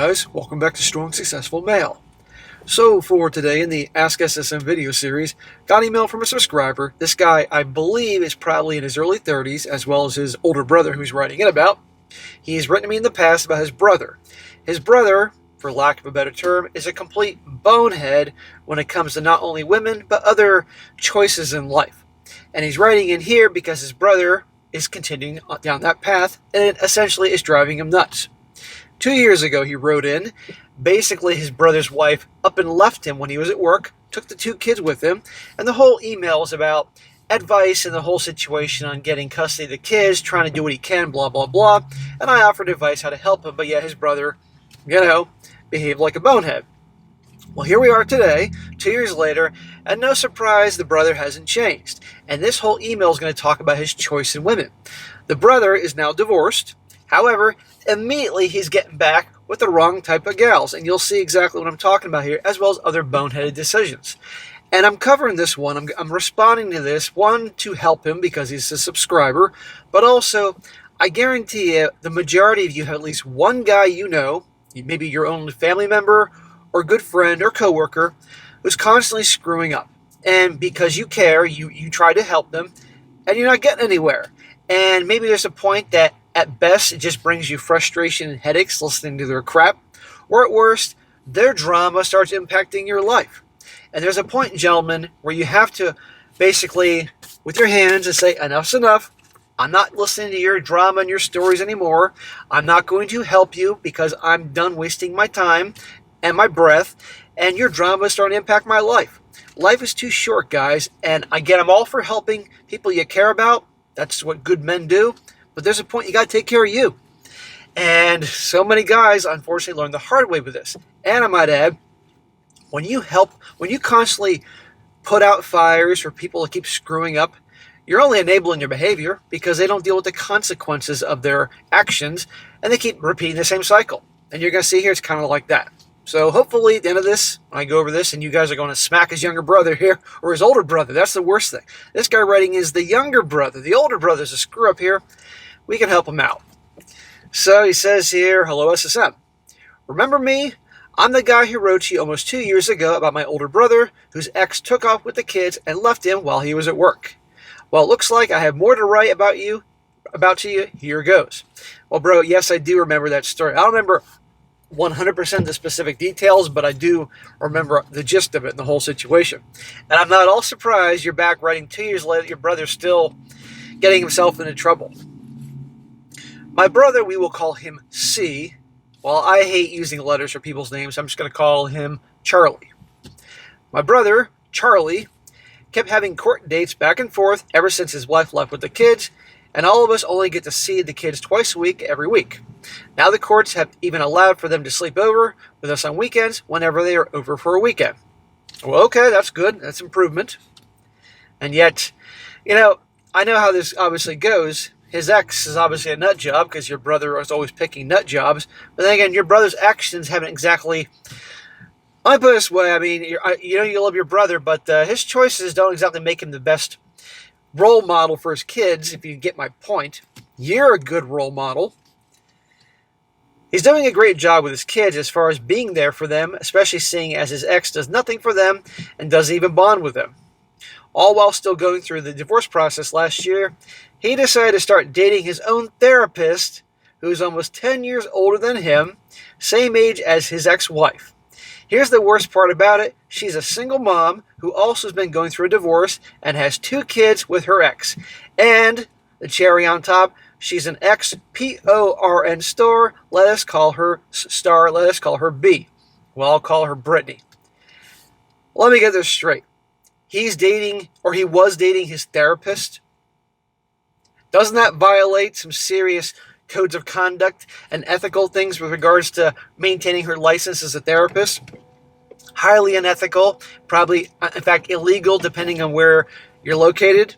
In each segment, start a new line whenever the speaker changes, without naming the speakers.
guys, welcome back to Strong Successful Male. So for today in the Ask SSM video series, got an email from a subscriber. This guy, I believe, is probably in his early 30s, as well as his older brother who's writing it about. He's written to me in the past about his brother. His brother, for lack of a better term, is a complete bonehead when it comes to not only women, but other choices in life. And he's writing in here because his brother is continuing down that path, and it essentially is driving him nuts. 2 years ago, he wrote in, basically his brother's wife up and left him when he was at work, took the 2 kids with him, and the whole email was about advice and the whole situation on getting custody of the kids, trying to do what he can, blah, blah, blah. And I offered advice how to help him, but yeah, his brother, behaved like a bonehead. Well, here we are today, 2 years later, and no surprise, the brother hasn't changed. And this whole email is going to talk about his choice in women. The brother is now divorced. However, immediately he's getting back with the wrong type of gals, and you'll see exactly what I'm talking about here, as well as other boneheaded decisions. And I'm covering this one, I'm responding to this, one, to help him because he's a subscriber, but also, I guarantee you, the majority of you have at least one guy you know, maybe your own family member, or good friend, or coworker, who's constantly screwing up. And because you care, you try to help them, and you're not getting anywhere. And maybe there's a point that at best, it just brings you frustration and headaches listening to their crap. Or at worst, their drama starts impacting your life. And there's a point, gentlemen, where you have to basically, with your hands, and say, enough's enough. I'm not listening to your drama and your stories anymore. I'm not going to help you because I'm done wasting my time and my breath. And your drama is starting to impact my life. Life is too short, guys. And again, I'm all for helping people you care about. That's what good men do. But there's a point you got to take care of you. And so many guys, unfortunately, learn the hard way with this. And I might add, when you constantly put out fires for people to keep screwing up, you're only enabling their behavior because they don't deal with the consequences of their actions, and they keep repeating the same cycle. And you're going to see here, it's kind of like that. So hopefully at the end of this, when I go over this, and you guys are going to smack his younger brother here, or his older brother. That's the worst thing. This guy writing is the younger brother. The older brother's a screw up here. We can help him out. So he says here, hello SSM. Remember me? I'm the guy who wrote to you almost 2 years ago about my older brother whose ex took off with the kids and left him while he was at work. Well, it looks like I have more to write about to you. Here goes. Well, bro, yes, I do remember that story. I don't remember 100% the specific details, but I do remember the gist of it and the whole situation. And I'm not all surprised you're back writing 2 years later, your brother's still getting himself into trouble. My brother, we will call him C. While I hate using letters for people's names, I'm just going to call him Charlie. My brother, Charlie, kept having court dates back and forth ever since his wife left with the kids, and all of us only get to see the kids twice a week, every week. Now the courts have even allowed for them to sleep over with us on weekends whenever they are over for a weekend. Well, okay, that's good. That's improvement. And yet, I know how this obviously goes. His ex is obviously a nut job because your brother is always picking nut jobs. But then again, your brother's actions haven't exactly... I put it this way, I mean, you love your brother, but his choices don't exactly make him the best role model for his kids, if you get my point. You're a good role model. He's doing a great job with his kids as far as being there for them, especially seeing as his ex does nothing for them and doesn't even bond with them. All while still going through the divorce process last year, he decided to start dating his own therapist, who's almost 10 years older than him, same age as his ex-wife. Here's the worst part about it. She's a single mom who also has been going through a divorce and has 2 kids with her ex. And the cherry on top, she's an ex-PORN star. Let us call her B. Well, I'll call her Brittany. Let me get this straight. He was dating his therapist. Doesn't that violate some serious codes of conduct and ethical things with regards to maintaining her license as a therapist? Highly unethical, probably, in fact, illegal, depending on where you're located.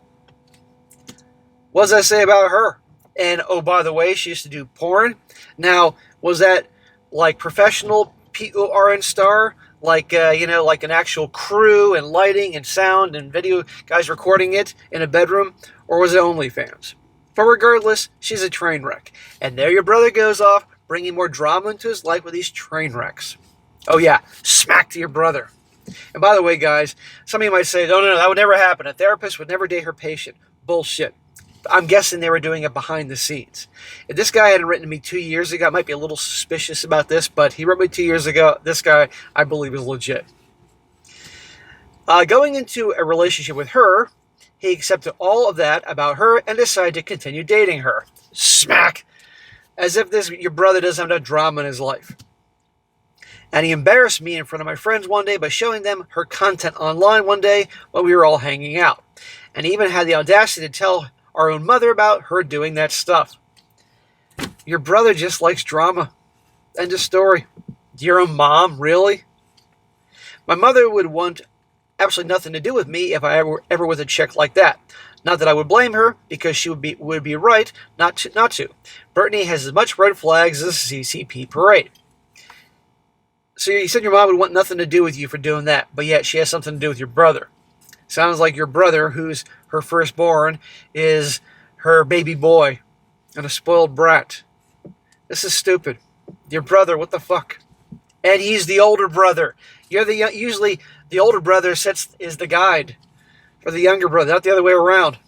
What does that say about her? And, oh, by the way, she used to do porn. Now, was that like professional PORN star? Like an actual crew and lighting and sound and video guys recording it in a bedroom? Or was it OnlyFans? But regardless, she's a train wreck. And there your brother goes off, bringing more drama into his life with these train wrecks. Oh yeah, smack to your brother. And by the way, guys, some of you might say, no, that would never happen. A therapist would never date her patient. Bullshit. I'm guessing they were doing it behind the scenes. If this guy had written to me 2 years ago, I might be a little suspicious about this, but he wrote me 2 years ago. This guy, I believe, is legit. Going into a relationship with her, he accepted all of that about her and decided to continue dating her. Smack! As if your brother doesn't have enough drama in his life. And he embarrassed me in front of my friends one day by showing them her content online one day while we were all hanging out. And he even had the audacity to tell our own mother about her doing that stuff. Your brother just likes drama. End of story. Your own mom, really? My mother would want absolutely nothing to do with me if I ever with a chick like that. Not that I would blame her, because she would be right not to. Brittany has as much red flags as a CCP parade. So you said your mom would want nothing to do with you for doing that, but yet she has something to do with your brother. Sounds like your brother, who's her firstborn, is her baby boy and a spoiled brat. This is stupid. Your brother, what the fuck? And he's the older brother. Usually the older brother is the guide for the younger brother, not the other way around.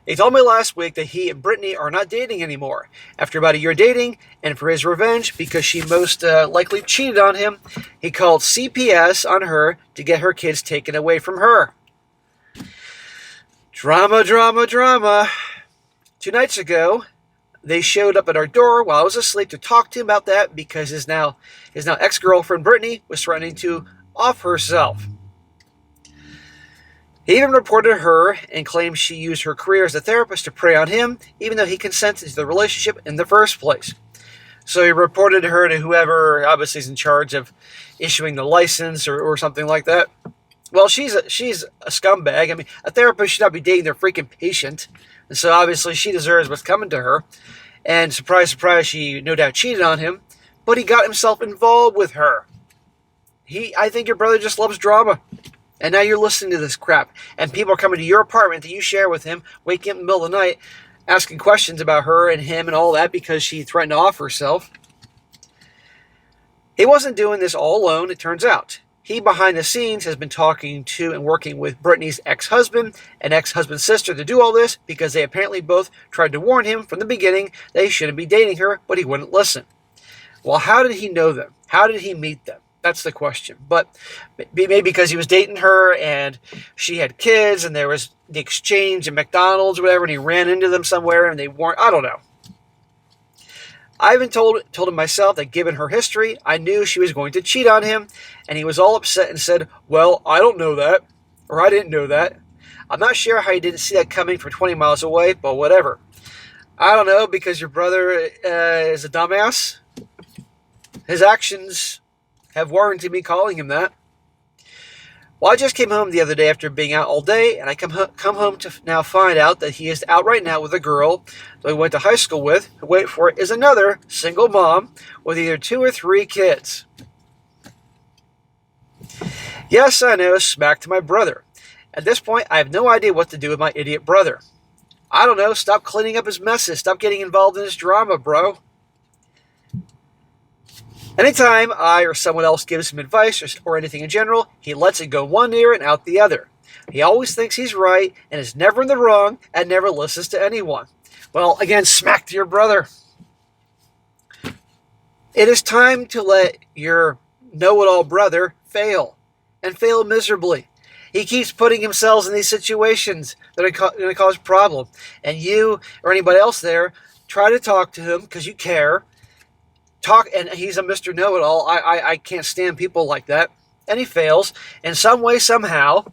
He told me last week that he and Brittany are not dating anymore. After about a year dating, and for his revenge, because she most likely cheated on him, he called CPS on her to get her kids taken away from her. Drama, drama, drama. 2 nights ago, they showed up at our door while I was asleep to talk to him about that, because his now ex-girlfriend Brittany was threatening to off herself. He even reported her and claimed she used her career as a therapist to prey on him, even though he consented to the relationship in the first place. So he reported her to whoever obviously is in charge of issuing the license or something like that. Well, she's a scumbag. I mean, a therapist should not be dating their freaking patient. And so obviously she deserves what's coming to her. And surprise, surprise, she no doubt cheated on him. But he got himself involved with her. I think your brother just loves drama. And now you're listening to this crap. And people are coming to your apartment that you share with him, waking up in the middle of the night, asking questions about her and him and all that because she threatened to off herself. He wasn't doing this all alone, it turns out. He, behind the scenes, has been talking to and working with Brittany's ex-husband and ex-husband's sister to do all this because they apparently both tried to warn him from the beginning that he shouldn't be dating her, but he wouldn't listen. Well, how did he know them? How did he meet them? That's the question. But maybe because he was dating her and she had kids and there was the exchange at McDonald's or whatever, and he ran into them somewhere and they weren't. I don't know. I even told him myself that given her history, I knew she was going to cheat on him, and he was all upset and said, well, I don't know that, or I didn't know that. I'm not sure how he didn't see that coming from 20 miles away, but whatever. I don't know, because your brother is a dumbass. His actions have warranted me calling him that. Well, I just came home the other day after being out all day, and I come home to now find out that he is out right now with a girl that we went to high school with, who, wait for it, is another single mom with either 2 or 3 kids. Yes, I know, smack to my brother. At this point, I have no idea what to do with my idiot brother. I don't know, stop cleaning up his messes, stop getting involved in his drama, bro. Anytime I or someone else gives him advice or anything in general, he lets it go one ear and out the other. He always thinks he's right and is never in the wrong and never listens to anyone. Well, again, smack to your brother. It is time to let your know-it-all brother fail, and fail miserably. He keeps putting himself in these situations that are going to cause problems. And you or anybody else there, try to talk to him because you care. And he's a Mr. Know-It-All. I can't stand people like that. And he fails. In some way, somehow,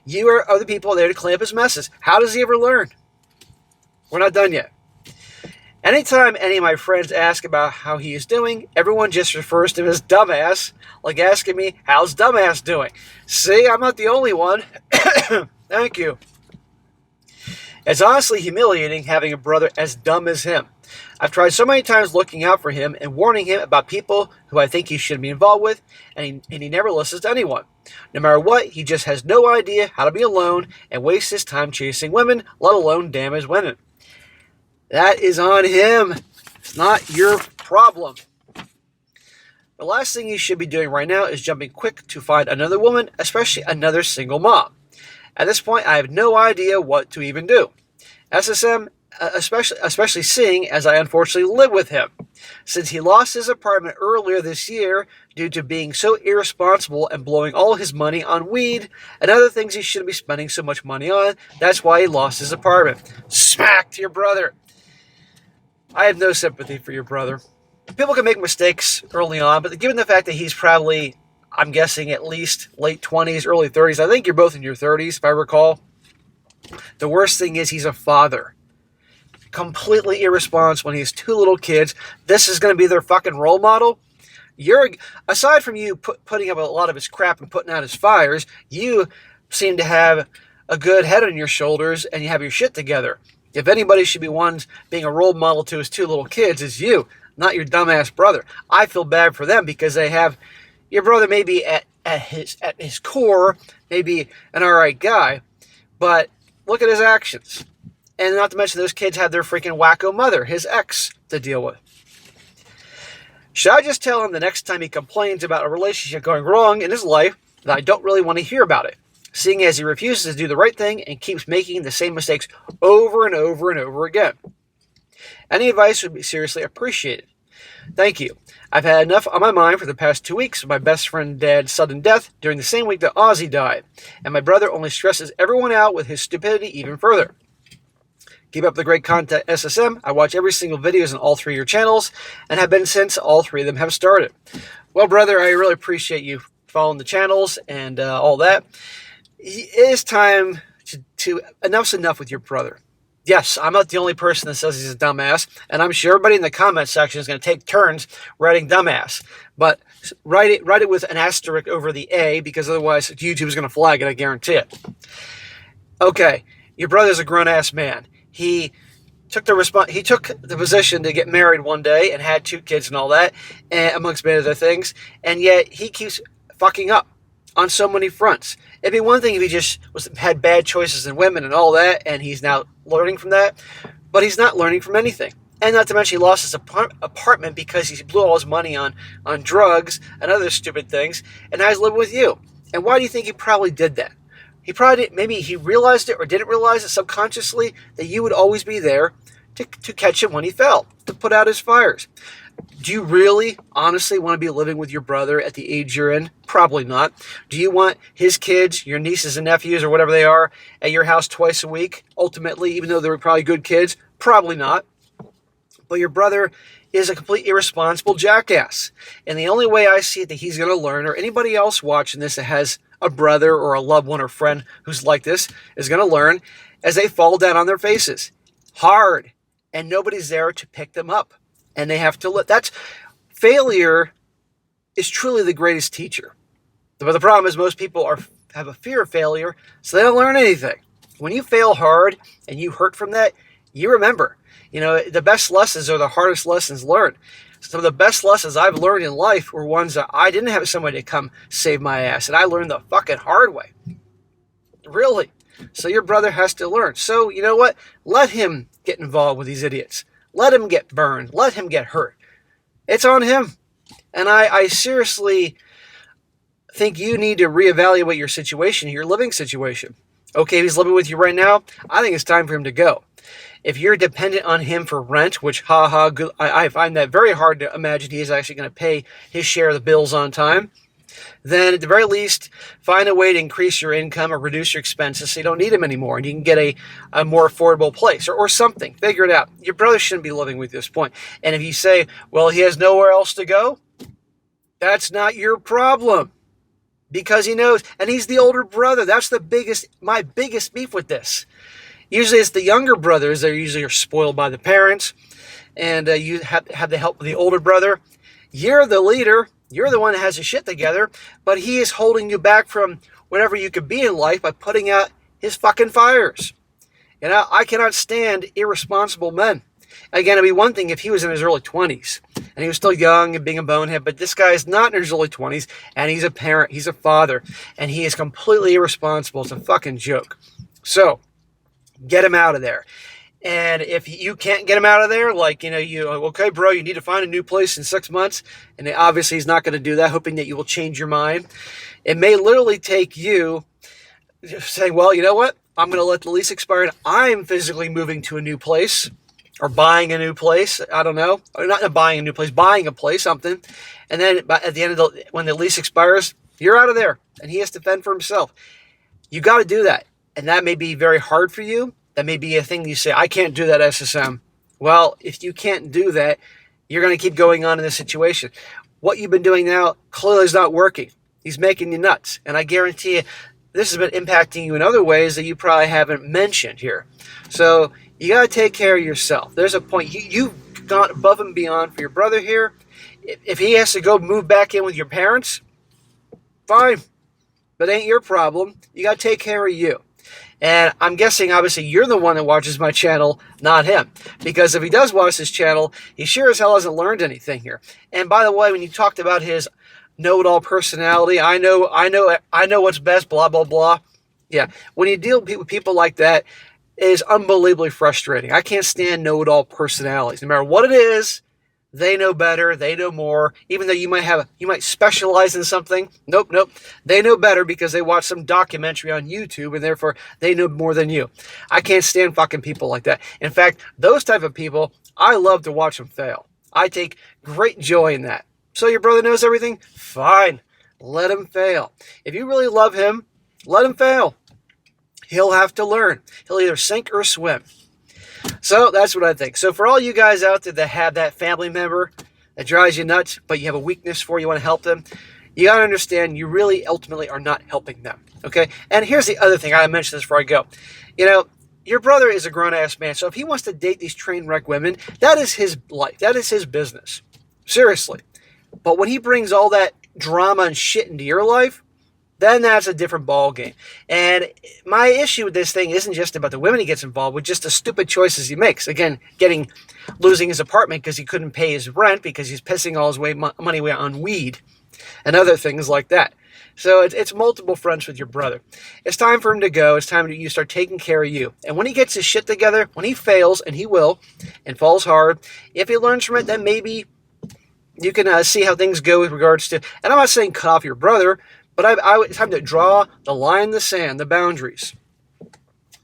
you are the people there to clean up his messes. How does he ever learn? We're not done yet. Anytime any of my friends ask about how he is doing, everyone just refers to him as dumbass, like asking me, how's dumbass doing? See, I'm not the only one. Thank you. It's honestly humiliating having a brother as dumb as him. I've tried so many times looking out for him and warning him about people who I think he shouldn't be involved with, and he never listens to anyone. No matter what, he just has no idea how to be alone and wastes his time chasing women, let alone damage women. That is on him. It's not your problem. The last thing you should be doing right now is jumping quick to find another woman, especially another single mom. At this point, I have no idea what to even do. SSM, especially seeing as I unfortunately live with him. Since he lost his apartment earlier this year due to being so irresponsible and blowing all his money on weed and other things he shouldn't be spending so much money on, that's why he lost his apartment. Smack to your brother. I have no sympathy for your brother. People can make mistakes early on, but given the fact that he's probably, I'm guessing, at least late 20s, early 30s, I think you're both in your 30s, if I recall. The worst thing is he's a father. Completely irresponsible when he has two little kids. This is going to be their fucking role model. Aside from you putting up a lot of his crap and putting out his fires, you seem to have a good head on your shoulders and you have your shit together. If anybody should be one being a role model to his two little kids, it's you, not your dumbass brother. I feel bad for them because they have your brother maybe at his core, maybe an alright guy, but look at his actions. And not to mention those kids have their freaking wacko mother, his ex, to deal with. Should I just tell him the next time he complains about a relationship going wrong in his life that I don't really want to hear about it, seeing as he refuses to do the right thing and keeps making the same mistakes over and over and over again? Any advice would be seriously appreciated. Thank you. I've had enough on my mind for the past 2 weeks of my best friend's dad's sudden death during the same week that Ozzy died, and my brother only stresses everyone out with his stupidity even further. Keep up the great content, SSM. I watch every single videos on all three of your channels and have been since all three of them have started. Well, brother, I really appreciate you following the channels and all that. It is time to enough's enough with your brother. Yes, I'm not the only person that says he's a dumbass, and I'm sure everybody in the comment section is going to take turns writing dumbass. But write it with an asterisk over the A, because otherwise YouTube is going to flag it, I guarantee it. Okay, your brother's a grown-ass man. He took the position to get married one day and had 2 kids and all that, and amongst many other things, and yet he keeps fucking up on so many fronts. It'd be one thing if he just had bad choices in women and all that, and he's now learning from that, but he's not learning from anything. And not to mention he lost his apartment because he blew all his money on drugs and other stupid things, and now he's living with you. And why do you think he probably did that? He probably did, maybe he realized it or didn't realize it subconsciously that you would always be there to catch him when he fell, to put out his fires. Do you really, honestly want to be living with your brother at the age you're in? Probably not. Do you want his kids, your nieces and nephews or whatever they are, at your house twice a week, ultimately, even though they're probably good kids? Probably not. But your brother is a complete irresponsible jackass. And the only way I see it that he's going to learn, or anybody else watching this that has a brother or a loved one or friend who's like this, is going to learn as they fall down on their faces. Hard. And nobody's there to pick them up. And they have to failure is truly the greatest teacher. But the problem is most people have a fear of failure, so they don't learn anything. When you fail hard and you hurt from that, you remember. The best lessons are the hardest lessons learned. Some of the best lessons I've learned in life were ones that I didn't have somebody to come save my ass, and I learned the fucking hard way. Really. So your brother has to learn. So, you know what? Let him get involved with these idiots. Let him get burned. Let him get hurt. It's on him. And I seriously think you need to reevaluate your situation, your living situation. Okay, if he's living with you right now, I think it's time for him to go. If you're dependent on him for rent, which, I find that very hard to imagine he is actually going to pay his share of the bills on time, then at the very least, find a way to increase your income or reduce your expenses so you don't need him anymore and you can get a more affordable place or something. Figure it out. Your brother shouldn't be living with you at this point. And if you say, well, he has nowhere else to go, that's not your problem. Because he knows, and he's the older brother. That's my biggest beef with this. Usually it's the younger brothers that usually are spoiled by the parents, and you have the help of the older brother. You're the leader. You're the one that has his shit together, but he is holding you back from whatever you could be in life by putting out his fucking fires. I cannot stand irresponsible men. Again, it'd be one thing if he was in his early 20s, and he was still young and being a bonehead, but this guy is not in his early 20s, and he's a parent, he's a father, and he is completely irresponsible. It's a fucking joke. So, get him out of there. And if you can't get him out of there, like, okay, bro, you need to find a new place in 6 months. And obviously he's not going to do that, hoping that you will change your mind. It may literally take you saying, well, you know what? I'm going to let the lease expire and I'm physically moving to a new place or buying a new place. I don't know. Or not buying a new place, buying a place, something. And then at the end of when the lease expires, you're out of there and he has to fend for himself. You got to do that. And that may be very hard for you. That may be a thing you say, I can't do that, SSM. Well, if you can't do that, you're going to keep going on in this situation. What you've been doing now clearly is not working. He's making you nuts. And I guarantee you, this has been impacting you in other ways that you probably haven't mentioned here. So you got to take care of yourself. There's a point. You've gone above and beyond for your brother here. If he has to go move back in with your parents, fine. That ain't your problem. You got to take care of you. And I'm guessing, obviously, you're the one that watches my channel, not him. Because if he does watch this channel, he sure as hell hasn't learned anything here. And by the way, when you talked about his know-it-all personality, I know what's best, blah, blah, blah. Yeah, when you deal with people like that, it is unbelievably frustrating. I can't stand know-it-all personalities. No matter what it is, they know better, they know more. Even though you might specialize in something. Nope. They know better because they watch some documentary on YouTube and therefore they know more than you. I can't stand fucking people like that. In fact, those type of people, I love to watch them fail. I take great joy in that. So your brother knows everything? Fine. Let him fail. If you really love him, let him fail. He'll have to learn. He'll either sink or swim. So that's what I think. So for all you guys out there that have that family member that drives you nuts, but you have a weakness for, you want to help them, you got to understand you really ultimately are not helping them. Okay? And here's the other thing. I mentioned this before I go. Your brother is a grown-ass man. So if he wants to date these train wreck women, that is his life. That is his business. Seriously. But when he brings all that drama and shit into your life, then that's a different ball game. And my issue with this thing isn't just about the women he gets involved with, just the stupid choices he makes. Again, losing his apartment because he couldn't pay his rent because he's pissing all his money away on weed and other things like that. So it's multiple fronts with your brother. It's time for him to go. It's time you start taking care of you. And when he gets his shit together, when he fails, and he will, and falls hard, if he learns from it, then maybe you can see how things go with regards to, and I'm not saying cut off your brother, but it's time to draw the line in the sand, the boundaries.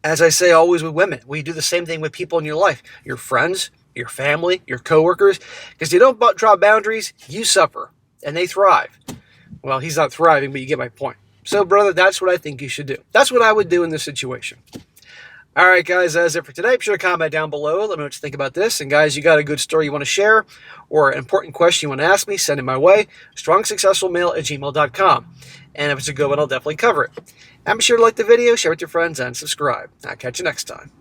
As I say always with women, we do the same thing with people in your life, your friends, your family, your coworkers. Because you don't draw boundaries, you suffer, and they thrive. Well, he's not thriving, but you get my point. So, brother, that's what I think you should do. That's what I would do in this situation. All right, guys, that's it for today. Be sure to comment down below. Let me know what you think about this. And, guys, you got a good story you want to share or an important question you want to ask me, send it my way, strongsuccessfulmale@gmail.com. And if it's a good one, I'll definitely cover it. And be sure to like the video, share with your friends, and subscribe. I'll catch you next time.